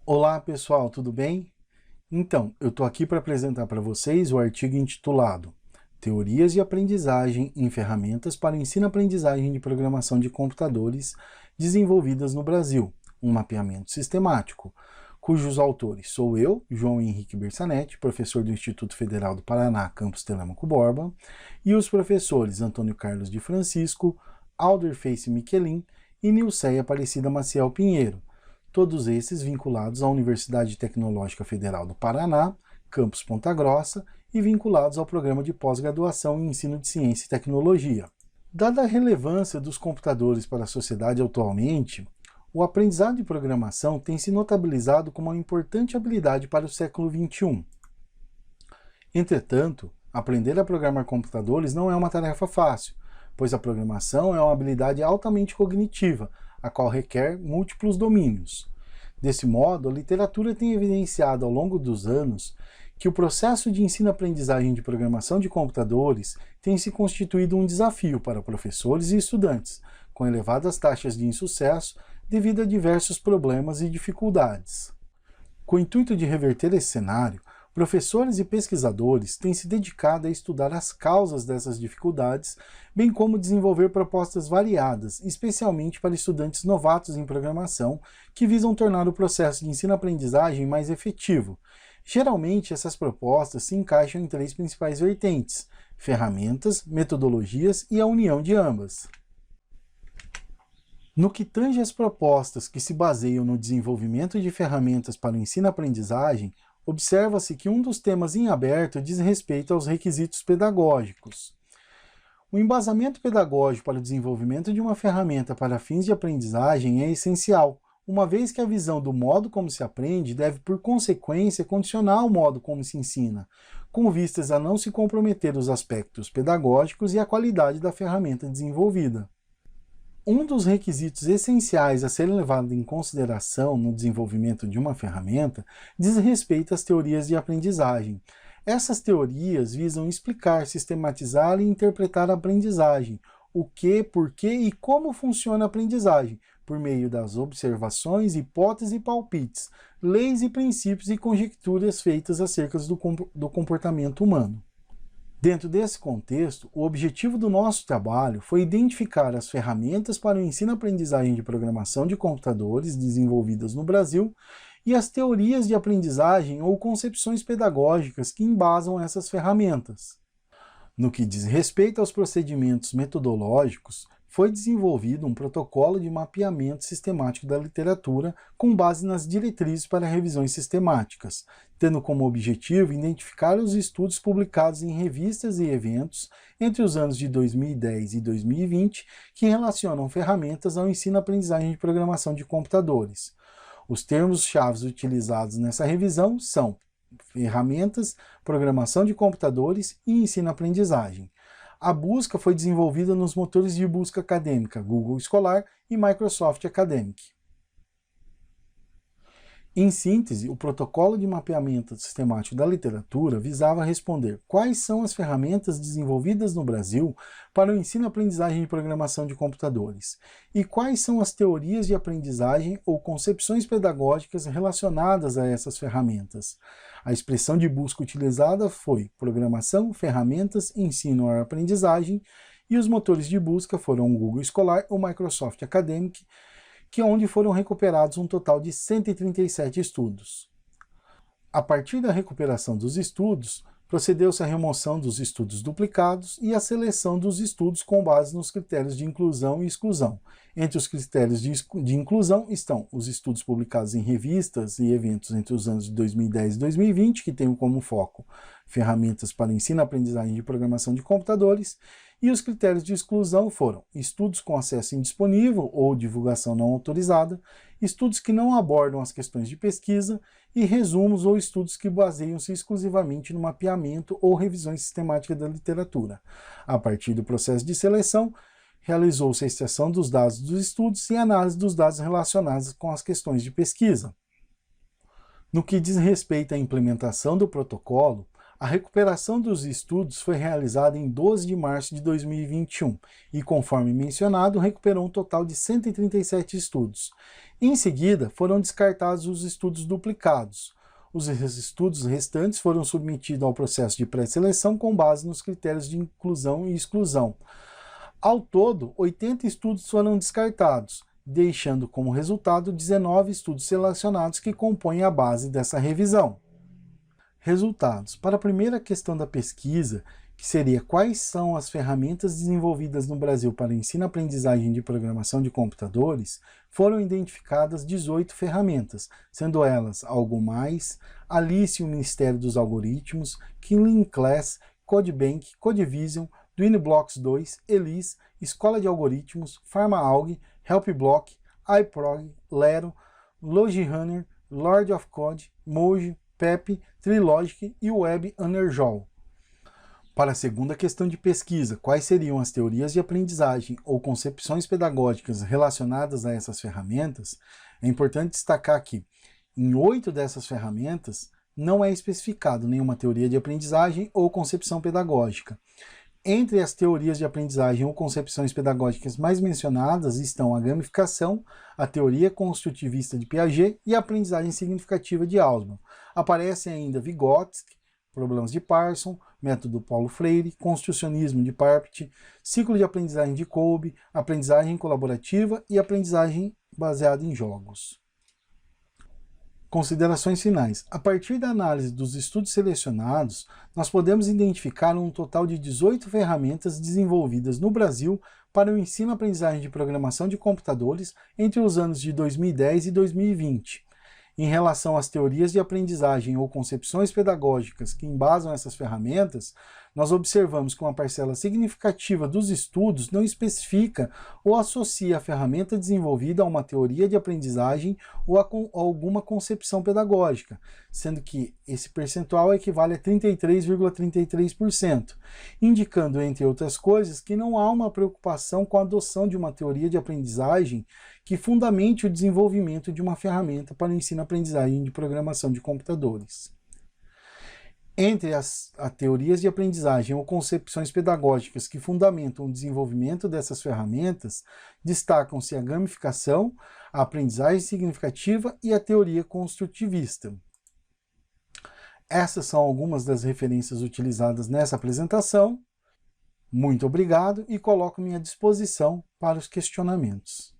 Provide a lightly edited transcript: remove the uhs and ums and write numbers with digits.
Olá pessoal, tudo bem? Então, eu estou aqui para apresentar para vocês o artigo intitulado Teorias de Aprendizagem em Ferramentas para o Ensino-Aprendizagem de Programação de Computadores desenvolvidas no Brasil, um mapeamento sistemático, cujos autores sou eu, João Henrique Bersanetti, professor do Instituto Federal do Paraná, campus Telêmaco Borba, e os professores Antônio Carlos de Francisco, Alder Feice Miquelin e Nilceia Aparecida Maciel Pinheiro, todos esses vinculados à Universidade Tecnológica Federal do Paraná, campus Ponta Grossa, e vinculados ao programa de pós-graduação em ensino de ciência e tecnologia. Dada a relevância dos computadores para a sociedade atualmente, o aprendizado de programação tem se notabilizado como uma importante habilidade para o século XXI. Entretanto, aprender a programar computadores não é uma tarefa fácil, pois a programação é uma habilidade altamente cognitiva, a qual requer múltiplos domínios. Desse modo, a literatura tem evidenciado ao longo dos anos que o processo de ensino-aprendizagem de programação de computadores tem se constituído um desafio para professores e estudantes, com elevadas taxas de insucesso devido a diversos problemas e dificuldades. Com o intuito de reverter esse cenário, professores e pesquisadores têm se dedicado a estudar as causas dessas dificuldades, bem como desenvolver propostas variadas, especialmente para estudantes novatos em programação, que visam tornar o processo de ensino-aprendizagem mais efetivo. Geralmente, essas propostas se encaixam em três principais vertentes: ferramentas, metodologias e a união de ambas. No que tange às propostas que se baseiam no desenvolvimento de ferramentas para o ensino-aprendizagem, observa-se que um dos temas em aberto diz respeito aos requisitos pedagógicos. O embasamento pedagógico para o desenvolvimento de uma ferramenta para fins de aprendizagem é essencial, uma vez que a visão do modo como se aprende deve, por consequência, condicionar o modo como se ensina, com vistas a não se comprometer os aspectos pedagógicos e a qualidade da ferramenta desenvolvida. Um dos requisitos essenciais a serem levados em consideração no desenvolvimento de uma ferramenta diz respeito às teorias de aprendizagem. Essas teorias visam explicar, sistematizar e interpretar a aprendizagem, o que, por que e como funciona a aprendizagem, por meio das observações, hipóteses e palpites, leis e princípios e conjecturas feitas acerca do comportamento humano. Dentro desse contexto, o objetivo do nosso trabalho foi identificar as ferramentas para o ensino-aprendizagem de programação de computadores desenvolvidas no Brasil e as teorias de aprendizagem ou concepções pedagógicas que embasam essas ferramentas. No que diz respeito aos procedimentos metodológicos, foi desenvolvido um protocolo de mapeamento sistemático da literatura com base nas diretrizes para revisões sistemáticas, tendo como objetivo identificar os estudos publicados em revistas e eventos entre os anos de 2010 e 2020 que relacionam ferramentas ao ensino-aprendizagem de programação de computadores. Os termos-chave utilizados nessa revisão são ferramentas, programação de computadores e ensino-aprendizagem. A busca foi desenvolvida nos motores de busca acadêmica Google Scholar e Microsoft Academic. Em síntese, o protocolo de mapeamento sistemático da literatura visava responder quais são as ferramentas desenvolvidas no Brasil para o ensino-aprendizagem de programação de computadores e quais são as teorias de aprendizagem ou concepções pedagógicas relacionadas a essas ferramentas. A expressão de busca utilizada foi programação, ferramentas, ensino à aprendizagem, e os motores de busca foram o Google Scholar ou Microsoft Academic, onde foram recuperados um total de 137 estudos. A partir da recuperação dos estudos, procedeu-se à remoção dos estudos duplicados e à seleção dos estudos com base nos critérios de inclusão e exclusão. Entre os critérios de inclusão estão os estudos publicados em revistas e eventos entre os anos de 2010 e 2020, que têm como foco ferramentas para ensino e aprendizagem de programação de computadores, e os critérios de exclusão foram estudos com acesso indisponível ou divulgação não autorizada, estudos que não abordam as questões de pesquisa e resumos ou estudos que baseiam-se exclusivamente no mapeamento ou revisões sistemáticas da literatura. A partir do processo de seleção, realizou-se a extração dos dados dos estudos e análise dos dados relacionados com as questões de pesquisa. No que diz respeito à implementação do protocolo, A recuperação dos estudos foi realizada em 12 de março de 2021 e, conforme mencionado, recuperou um total de 137 estudos. Em seguida, foram descartados os estudos duplicados. Os estudos restantes foram submetidos ao processo de pré-seleção com base nos critérios de inclusão e exclusão. Ao todo, 80 estudos foram descartados, deixando como resultado 19 estudos selecionados que compõem a base dessa revisão. Resultados. Para a primeira questão da pesquisa, que seria quais são as ferramentas desenvolvidas no Brasil para ensino-aprendizagem de programação de computadores, foram identificadas 18 ferramentas, sendo elas Algo Mais, Alice e o Ministério dos Algoritmos, Killing Class, CodeBank, CodeVision, DwinBlocks 2, Elise, Escola de Algoritmos, PharmaAlg, HelpBlock, iProg, Lero, LogiRunner, Lord of Code, Mojo, PEP, Trilogic e Web Energol. Para a segunda questão de pesquisa, quais seriam as teorias de aprendizagem ou concepções pedagógicas relacionadas a essas ferramentas, é importante destacar que, em 8 dessas ferramentas, não é especificado nenhuma teoria de aprendizagem ou concepção pedagógica. Entre as teorias de aprendizagem ou concepções pedagógicas mais mencionadas estão a gamificação, a teoria construtivista de Piaget e a aprendizagem significativa de Hausmann. Aparecem ainda Vygotsky, problemas de Parson, método Paulo Freire, construcionismo de Parpet, ciclo de aprendizagem de Kolbe, aprendizagem colaborativa e aprendizagem baseada em jogos. Considerações finais. A partir da análise dos estudos selecionados, nós podemos identificar um total de 18 ferramentas desenvolvidas no Brasil para o ensino-aprendizagem de programação de computadores entre os anos de 2010 e 2020. Em relação às teorias de aprendizagem ou concepções pedagógicas que embasam essas ferramentas, nós observamos que uma parcela significativa dos estudos não especifica ou associa a ferramenta desenvolvida a uma teoria de aprendizagem ou a alguma concepção pedagógica, sendo que esse percentual equivale a 33,33%, indicando, entre outras coisas, que não há uma preocupação com a adoção de uma teoria de aprendizagem que fundamente o desenvolvimento de uma ferramenta para o ensino-aprendizagem de programação de computadores. Entre as teorias de aprendizagem ou concepções pedagógicas que fundamentam o desenvolvimento dessas ferramentas, destacam-se a gamificação, a aprendizagem significativa e a teoria construtivista. Essas são algumas das referências utilizadas nessa apresentação. Muito obrigado e coloco-me à disposição para os questionamentos.